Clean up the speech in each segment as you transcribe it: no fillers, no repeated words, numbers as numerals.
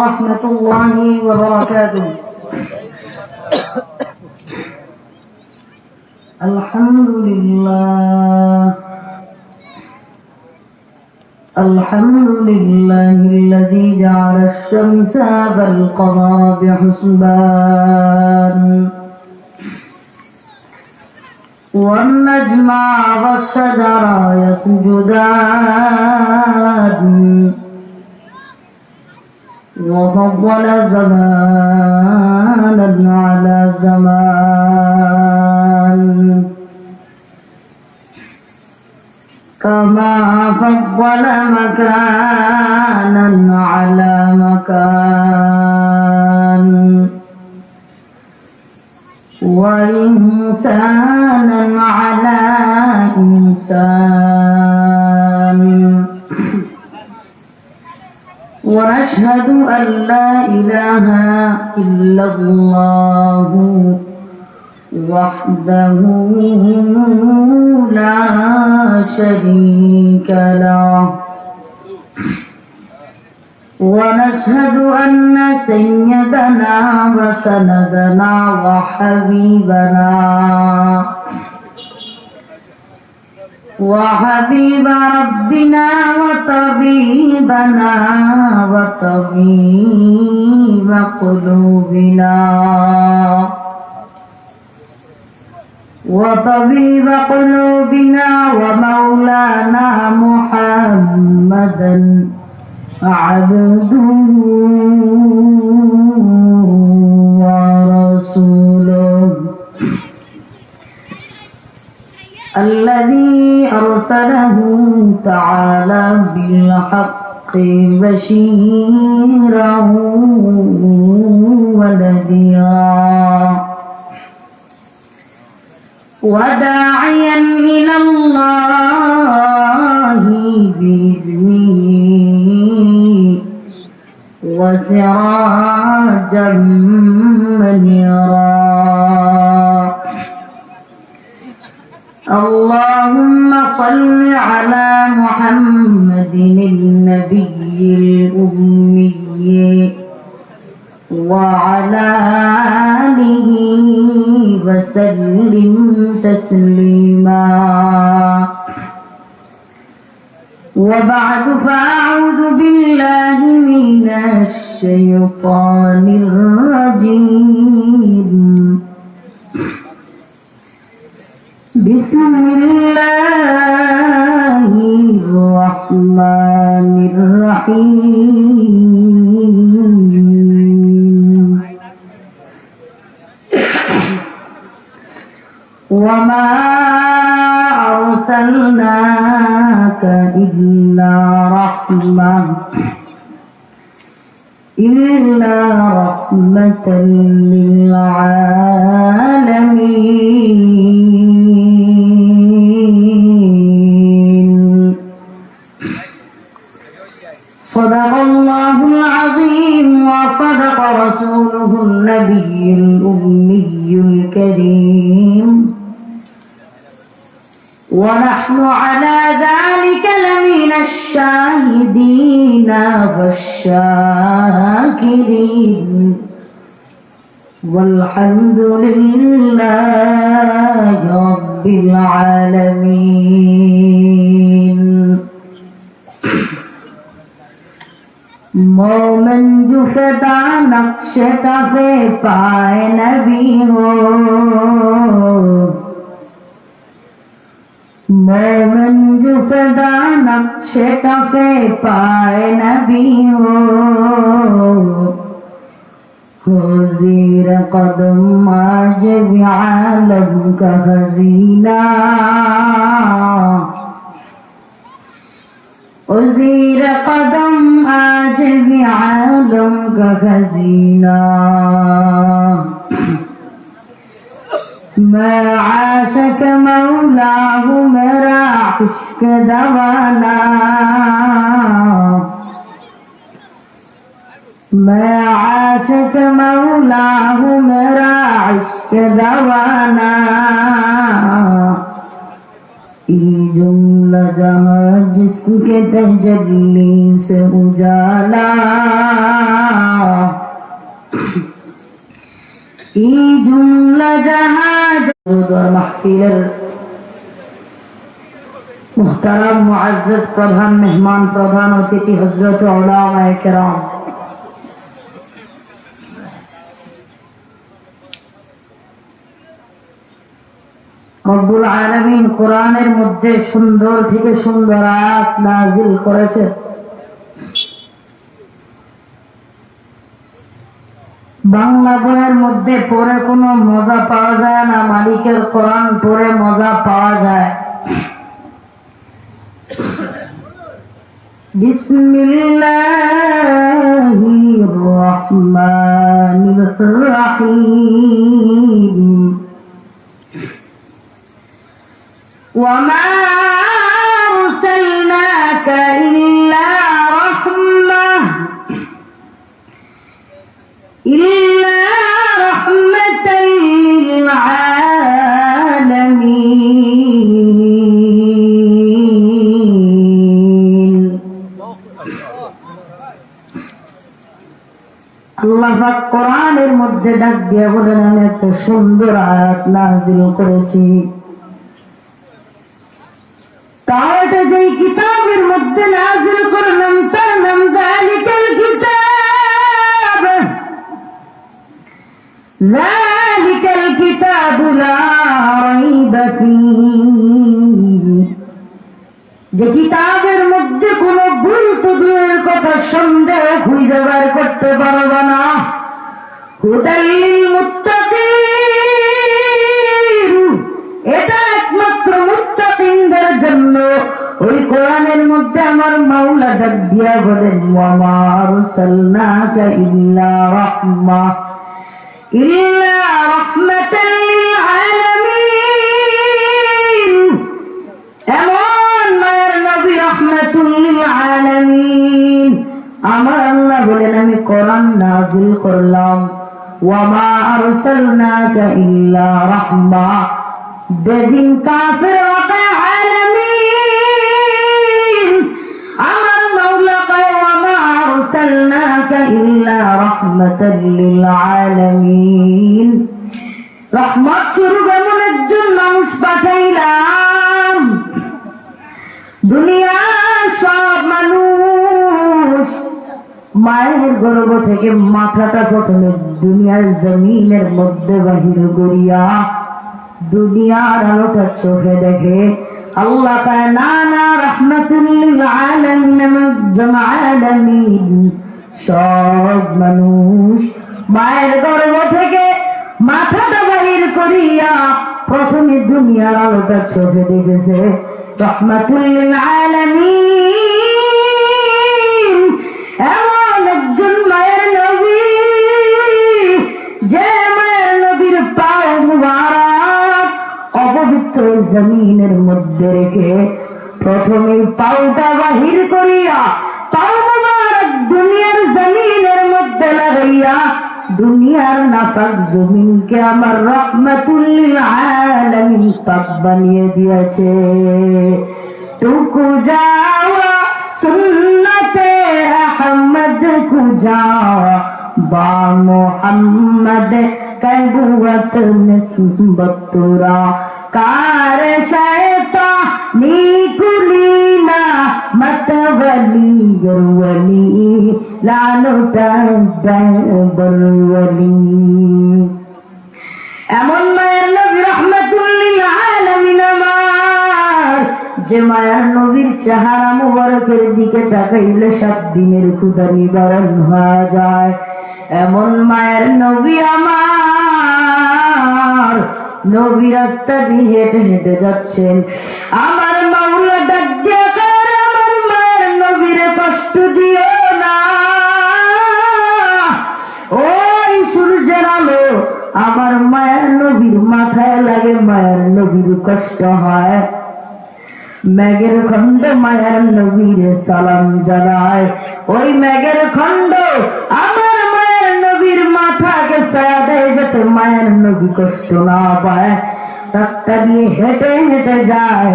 ورحمة الله وبركاته. الحمد لله الذي جعل الشمس والقمر بحسبان والنجم والشجر يسجدان وفضل زمانا على زمان كما فضل مكانا على مكان وإنسانا على إنسان ونشهد أن لا إله إلا الله وحده لا شريك له ونشهد أن سيدنا وسندنا وحبيب ربنا وطبيب قلوبنا ومولانا محمدا عبده ورسوله الذي أرسله تعالى بالحق بشيرا ونذيرا وداعيا إلى الله بإذنه وسراجا منيرا. اللهم صل على محمد النبي الأمي وعلى آله وسلم تسليما. وبعد فأعوذ بالله من الشيطان الرجيم. بسم الله الرحمن الرحيم. وما أرسلناك إلا رحمة للعالمين. صدق الله العظيم وصدق رسوله النبي الأمي الكريم ونحن على ذلك لمن الشاهدين والشاكرين والحمد لله رب العالمين. मोमन जो सदा नक्शे कफे पाए नबी हो, मोमन जो सदा नक्शे कफे पाए नबी हो ज़ीर कदम आज भी आलम का खज़ीना, ज़ीर कदम आज भी आलम का खज़ीना। मैं आशिक मौला हूँ मेरा इश्क दवाना, मैं आशिक मौला हूँ मेरा इश्क दवाना। जुमला जहाँ जिसके तजल्ली से उजाला, এই জুমলা জাহাজ মাহফিলের মুহতারাম মুআজ্জাজ প্রধান মেহমান প্রধান অতিথি হযরত উলামায়ে কেরাম, রব্বুল আলামিন কোরআনের মধ্যে সুন্দর থেকে সুন্দর আয়াত নাযিল করেছেন। বাংলা বইয়ের মধ্যে পড়ে কোনো মজা পাওয়া যায় না, মালিকের কোরআন পড়ে মজা পাওয়া যায়। বিসমিল্লাহির রহমানির রহিম। ওয়ামা আরসালনাকা ইল্লা রাহমাতাল লিল আলামিন। আল্লাহ পাক কোরআনের মধ্যে ডাক দিয়ে বলেন, আমি এত সুন্দর আয়াত নাযিল করেছি। তাহলে যেই কিতাবের মধ্যে নাযিল করলাম তার নাম যালিকাল কিতাব, যালিকাল কিতাবু লা রাইবা ফীহি। যে কিতাবের মধ্যে কোনো ভুল তো দূরের কথা, সন্দেহ খুঁজে বের করতে পারবে না। হুদাল লিল মুত্তাকিন, এটা একমাত্র মুত্তাকিনদের জন্য। ওই কোরআনের মধ্যে আমার মাওলা ডাক দিয়া বলেন, ওয়া মা আরসালনাকা ইল্লা রাহমাতাল লিল আলামিন। এমন মায়ের নবী রাহমাতুল লিল আলামিন। আমার আল্লাহ বলেন, আমি কোরআন নাযিল করলাম। ওয়া মা আরসালনাকা ইল্লা রাহমা, বেদিন কাফির ওয়া আলামিন। আমার মাওলা কয়, ওয়া মা আরসালনাকা ইল্লা রাহমাতাল লিল আলামিন। রহমত স্বরূপ এমন একজন মানুষ পাঠাইলাম। দুনিয়ার সব মানুষ মায়ের গর্ভ থেকে মাথাটা প্রথমে দুনিয়ার জমিনের মধ্যে বাহির করিয়া দুনিয়ার আলোটা চোখে দেখে। আল্লাহ কয়, না না, রাহমাতুল লিল আলামিন। সব মানুষ মায়ের গর্ভ থেকে মাথাটা বাহির করিয়া প্রথমে দুনিয়ার আলোটা চোখে দেখেছে। রাহমাতুল লিল আলামিন এমন একজন মায়ের নবী, যে মায়ের নবীর পাও মুবারক অপবিত্র জমিনের মধ্যে রেখে প্রথমে পাওটা বাহির করিয়া পাও মুবারক দুনিয়ার জমিনের মধ্যে লাগাইয়া দুনিয়ার নাপাক জমিনকে আমার রাহমাতুল লিল আলামিন পাক বানিয়ে দিয়েছে। টুকু যাওয়া সুন্নতে আহমদ কুজাওয়া বা মোহাম্মদ কবুয়ত নিসবতুরা कार शैता नीकुलीना मतवली वली लानो तजबरवली। এমন মায়ের নবী রাহমাতুল লিল আলামিন আমার, যে মায়ের নবীর চেহারা মুবারকের দিকে তাকাইলে 7 দিনের ক্ষুধা নিবারণ হয়ে যায়। এমন মায়ের নবী আমার, নবী রাস্তা দিয়ে হেঁটে হেঁটে যাচ্ছেন। আমার মাওলা ডাক দিয়া কয়, আমার মায়ের নবীরে কষ্ট দিও না। ওই সূর্যের আলো আমার মায়ের নবীর মাথায় লাগে, মায়ের নবীর কষ্ট হয়। মেঘের খন্ড মায়ের নবীরে সালাম জানায়। ওই মেঘের খন্ড আমার মায়ের নবীর মাথাকে ছায়া দেয়, যাতে মায়ের নবী কষ্ট না পায়। রাস্তা দিয়ে হেঁটে হেঁটে যায়,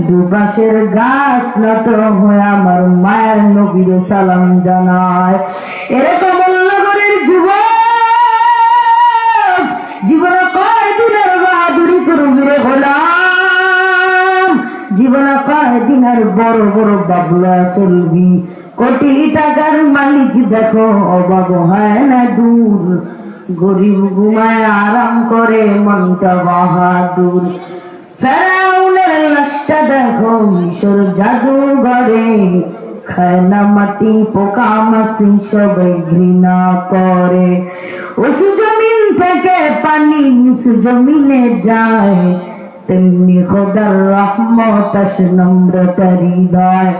দুপাশের গাছ নত হয়ে আমার মায়ের নবীরে সালাম জানায়। এরকম নগরের যুবক গোলাম, জীবনে কয়দিন আর বড় বড় বাবলা চলবি, কোটি টাকার মালিক দেখো অভাব হয় না দূর, গরিব ঘুমায় আরাম করে মনটা বাহাদুর। ফেরাউনের লাশটা দেখো মিশর জাদুঘরে, খায় না মাটি পোকা মাছি সবাই ঘৃণা করে। উঁচু জমিন থেকে পানি নিচু জমিনে যায়, তেমনি খোদার রহমত আসে নম্রতার হৃদয়।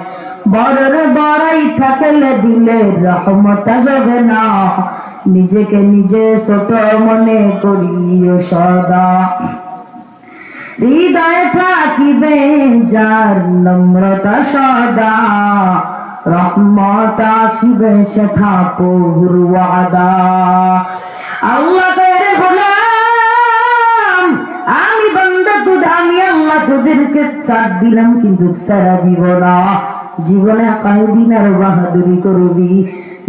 বড়র বড়াই থাকলে দিলে রহমত আসবে না, নিজেকে নিজে ছোট মনে করিও সদা। হৃদয়ে থাকিবে যার নম্রতা সদা, রহমত আসিবে সেথা প্রভুর ওয়াদা। আল্লাহ কইরে গোলাম, আমি বান্দা আমি আল্লাহ তোদেরকে ছাড় দিলাম কিন্তু ছাড়া দিব না। জীবনে কয়দিন আর বাহাদুরি করবি।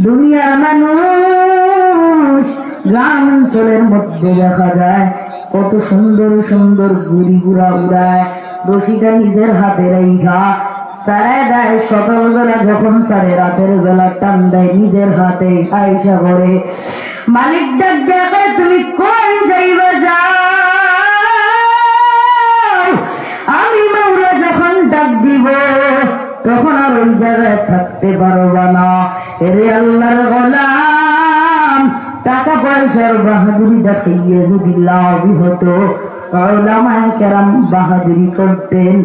দুনিয়ার মানুষ গ্রাম অঞ্চলের মধ্যে দেখা যায় কত সুন্দর সুন্দর গুড়ি গুড়া উড়ায়, রশিটা নিজের হাতে রেখা সারায় দেয়। সকালবেলা যখন সারে রাতের বেলা টান দেয় নিজের হাতে আইসা করে। মালিক ডাক দেখে তুমি কোন যাইবা যাও, আমি মাওলা যখন ডাক দিব তখন আর ওই জায়গায় থাকতে পারবা না। এরে আল্লাহর গোলাম, টাকা পয়সার বাহাদুরি দেখাইয়ে যদি লাভ হতো, উলামায়ে কেরাম বাহাদুরি করতেন,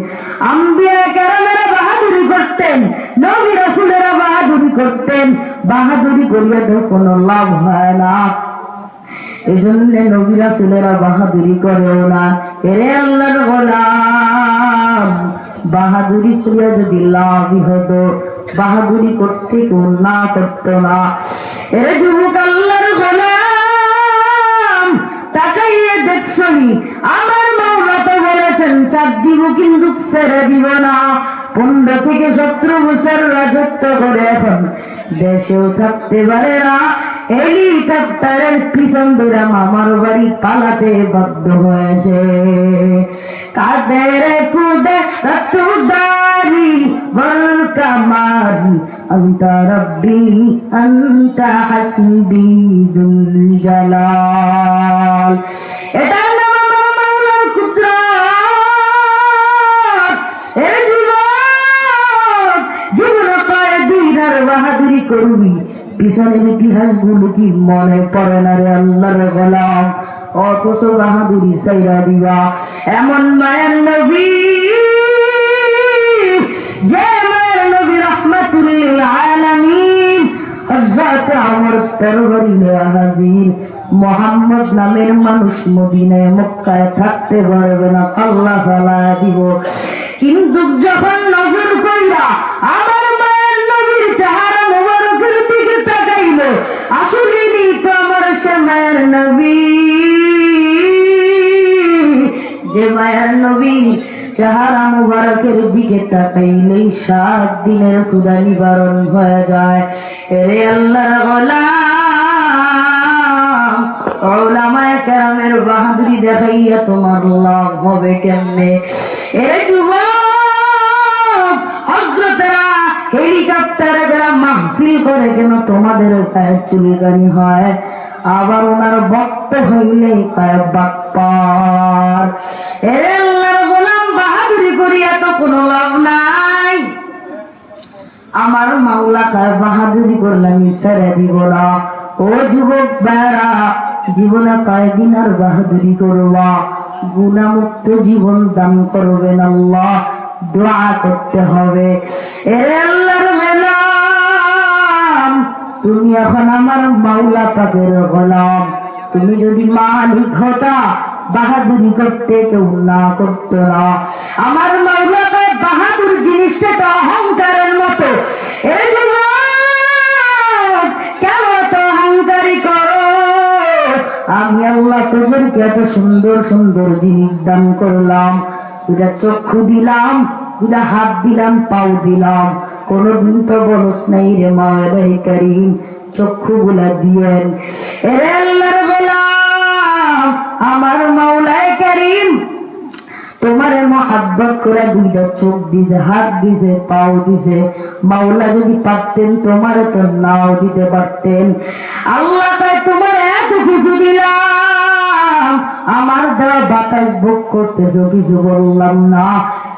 আম্বিয়া কেরামেরা বাহাদুরি করতেন, নবী রাসূলেরা বাহাদুরি করতেন। বাহাদুরি করিয়া তো কোনো লাভ হয় না, এজন্য নবী রাসূলেরা বাহাদুরি করেও না। এরে আল্লাহর গোলাম, বাহাদুরি করিয়া যদি লাভ হতো, বাহাদুরি করতে কেউ না করতো না। এরে যুবক আল্লাহর গোলাম, তাকাইয়ে দেখছনি আমার মাওলা তো বলেছেন ছাড় দিব কিন্তু ছেড়ে দিব না। 15 থেকে 17 বছর রাজত্ব করে এখন দেশেও থাকতে পারে না, হেলিকপ্টারের পিছন ধরে মামার বাড়ি পালাতে বাধ্য হয়েছে। কাদের কুদে রতুদারি বল কামারি, আন্তা রব্বি আন্তা হাসবি দুল জালাল। এটা নাম আমার মাওলার কুদরত। এই জীবন কয়দিন আর বাহাদুরি করবি, পিছনের ইতিহাস গুলো কি মনে পড়ে না রে আল্লাহর গোলাম? অথচ বাহাদুরি সাইরা দিবা। এমন মায়ের নবী, যে মায়ের নবী রাহমাতুল লিল আলামিন, হযরত ওমর তরবারি নিয়ে হাজির। মুহাম্মদ নামের মানুষ মদিনায় মক্কায় থাকতে পারবে না, আল্লাহ ফালা দিব। কিন্তু যখন নজর কইরা আমার মায়ের নবীর চেহারা মোবারকের দিকে তাকাইল, আসলে তো আমার সে মায়ের নবী, যে মায়ের নবী চেহারা মোবারকের দিকে তাকাইলেই 7 দিনের ক্ষুধা নিবারণ হয়ে যায়। এরে আল্লাহর গোলাম, উলামায়ে কেরামের বাহাদুরি দেখাইয়া তোমার লাভ হবে কেমনে? এরে যুবক, হযরতেরা হেলিকপ্টারে যারা মাহফিল করে কেন তোমাদের পায়ে চুলকানি হয়, আবার ওনার ভক্ত হইলে পায়ে বাপ্পার। এরে আল্লাহর গোলাম, বাহাদুরি করিয়া তো কোনো লাভ নাই। আমার মাওলা কার বাহাদুরি করলাম ছেড়ে দিব না। ও যুবক ভাইরা, জীবনে কয়দিন আর বাহাদুরি করবা? গুনাহমুক্ত জীবন দান করবেন আল্লাহ, দোয়া করতে হবে। এরে আল্লাহর গোলাম, তুমি এখন আমার মাওলা পাকের গোলাম। তুমি যদি মালিক হতা, বাহাদুরি করতে কেউ না করতো না। আমার মাওলা পাক বাহাদুর জিনিসটা তো অহংকারের মতো। এই জন্য কেন তো অহংকারী করো? আমি আল্লাহ তোদেরকে এত সুন্দর সুন্দর জিনিস দান করলাম, দুটা চক্ষু দিলাম, দুটা হাত দিলাম, পাও দিলাম, কোনদিন তো বলস নাই রে মাওলাই কারীম চক্ষু গুলা দিয়েন। এরে আল্লাহর গোলাম, আমার মাওলাই কারীম তোমারে মহাব্বত করে দুইটা চোখ দিছে, হাত দিছে, পাও দিছে। মাওলা যদি পারতেন তোমারে তো নাও দিতে পারতেন। আল্লাহ তাই তোমার এত কিছু দিলাম, আমার দেওয়া বাতাস ভোগ করতেছো, কিছু বললাম না,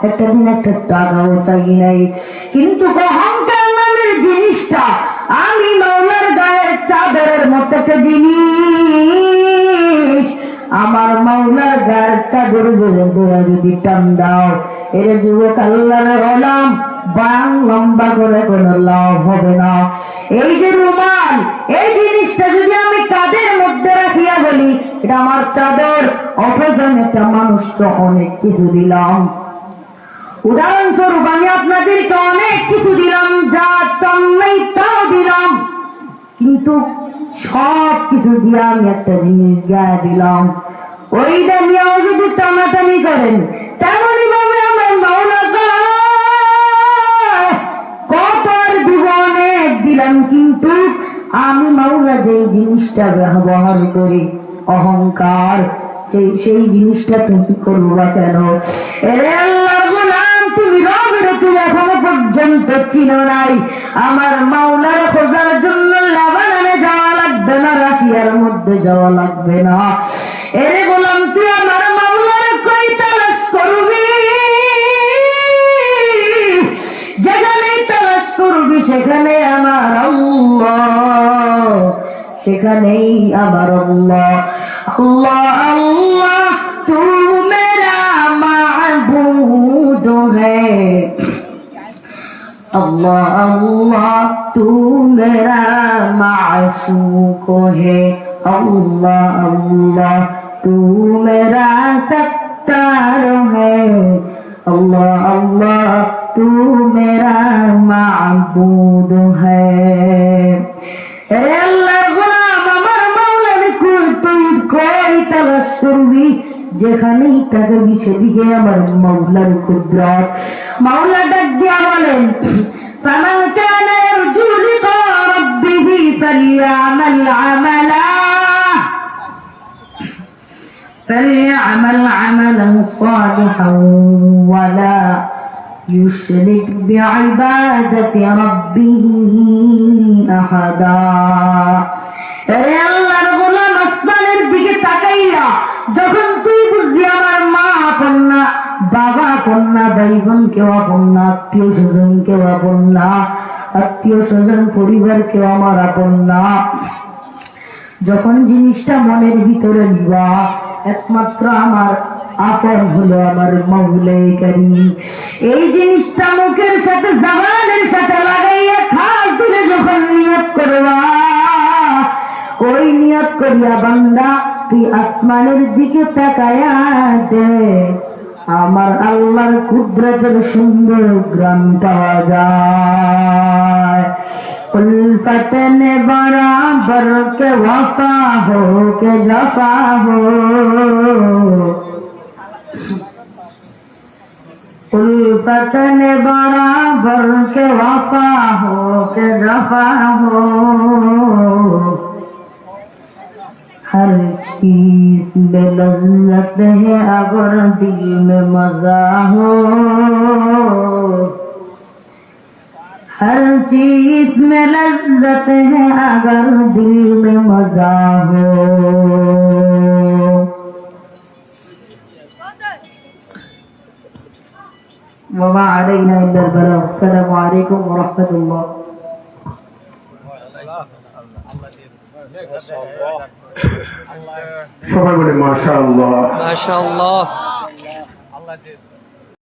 একটা দিন একটা টাকাও চাই নাই। কিন্তু অহংকার নামের জিনিসটা আমি মাওলার গায়ের চাদরের মতো একটা জিনিস। আমার মাওলার গায়ের চাদর যদি টান দাও, এর যুবক আল্লাহর গোলাম, বাং লম্বা করে কোনো লাভ হবে না। এই যে রুমাল, এই জিনিসটা যদি আমি কাদের মধ্যে রাখিয়া বলি এটা আমার চাদর, অথচ একটা মানুষকে অনেক কিছু দিলাম। উদাহরণস্বরূপ আমি আপনাদেরকে অনেক কিছু দিলাম, যা চান নাই তাও দিলাম, কিন্তু সব কিছু দিয়ে আমি একটা জিনিস গায়ে দিলাম। ওই দামিয়াও যদি টানাটানি করেন, তেমনই ভাবে আমার মাওলা কত আর দিব, অনেক দিলাম, কিন্তু আমি মাওলা যে জিনিসটা ব্যবহার করি অহংকার, সেই জিনিসটা তুমি করবা কেন? এরে আল্লাহর গোলাম, তুমি রবের তুমি এখনো পর্যন্ত চিনো নাই। আমার মাওলার খোঁজার জন্য লেবাননে যাওয়া লাগবে না, রাশিয়ার মধ্যে যাওয়া লাগবে না। এরে গোলাম, তুই আমার মাওলার কই তালাশ করবি? যেখানেই তালাশ করবি সেখানে আমার আল্লাহ, সেখানেই আমার আল্লাহ। আল্লাহ আল্লাহ তু মেরা মাবুদ হ্যায়, अल्लाह अल्लाह तू मेरा माशूक है, अल्लाह अल्लाह तू मेरा सत्तार है, अल्लाह अल्लाह तू मेरा माबूद है। अल्लाह गुलाम, আমার মাওলার কুল তুই কই তালাশ করবি? যেখানেই তাকাবি সেদিকে আমার মাওলার কুদরত। মাওলা ডাক দিয়া বলেন, ফামান কানা ইয়ারজু লিকা রাব্বিহি ফালইআমাল আমালান সালিহান ওয়ালা ইউশরিক বিইবাদাতি রাব্বিহি আহাদা। হে আল্লাহর গোলাম, আসমানের দিকে তাকাইয়া যখন তুই বুঝবি আমার মা আপন না, বাবা আপন না, ভাই বোন কেউ আপন না, আত্মীয় স্বজন কেউ আপন না, আত্মীয় স্বজন পরিবার কেউ আমার আপন না, যখন জিনিসটা মনের ভিতরে নিবা, একমাত্র আমার আপন হলো আমার মাওলাই কারীম। এই জিনিসটা মুখের সাথে জবানের সাথে লাগাইয়া খাস দিলে যখন নিয়ত করবা, ওই নিয়ত করিয়া বান্দা তুই আসমানের দিকে তাকায়া দে, আমার আল্লাহর কুদরতের সুন্দর গ্রাম পাওয়া যায়। उल्फत ने बराबर के वफा हो के जफा हो, उल्फत ने बराबर के वफा हो के जफा हो, हर चीज में लज्जत है अगर दिल में मजा हो, हर चीज में लज्जत है अगर दिल में मजा हो। वमा अलैना इल्ला अल-बलाग। अस्सलामु अलैकुम व रहमतुल्लाह। সবাই বলে মাশাআল্লাহ। মাশাআল্লাহ।